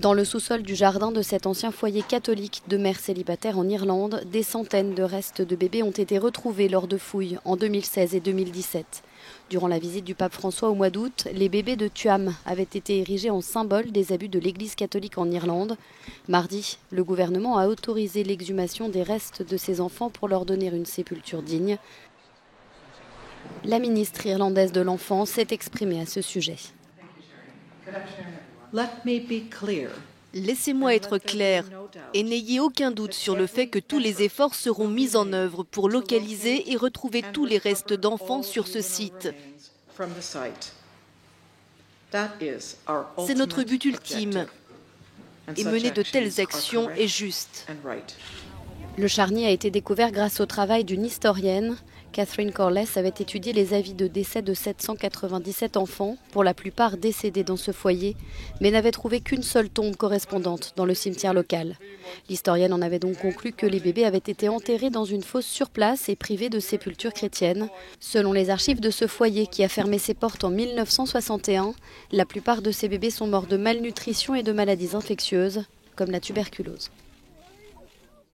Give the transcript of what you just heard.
Dans le sous-sol du jardin de cet ancien foyer catholique de mères célibataires en Irlande, des centaines de restes de bébés ont été retrouvés lors de fouilles en 2016 et 2017. Durant la visite du pape François au mois d'août, les bébés de Tuam avaient été érigés en symbole des abus de l'Église catholique en Irlande. Mardi, le gouvernement a autorisé l'exhumation des restes de ces enfants pour leur donner une sépulture digne. La ministre irlandaise de l'Enfance s'est exprimée à ce sujet. Laissez-moi être clair et n'ayez aucun doute sur le fait que tous les efforts seront mis en œuvre pour localiser et retrouver tous les restes d'enfants sur ce site. C'est notre but ultime et mener de telles actions est juste. Le charnier a été découvert grâce au travail d'une historienne. Catherine Corless avait étudié les avis de décès de 797 enfants, pour la plupart décédés dans ce foyer, mais n'avait trouvé qu'une seule tombe correspondante dans le cimetière local. L'historienne en avait donc conclu que les bébés avaient été enterrés dans une fosse sur place et privés de sépulture chrétienne. Selon les archives de ce foyer qui a fermé ses portes en 1961, la plupart de ces bébés sont morts de malnutrition et de maladies infectieuses, comme la tuberculose.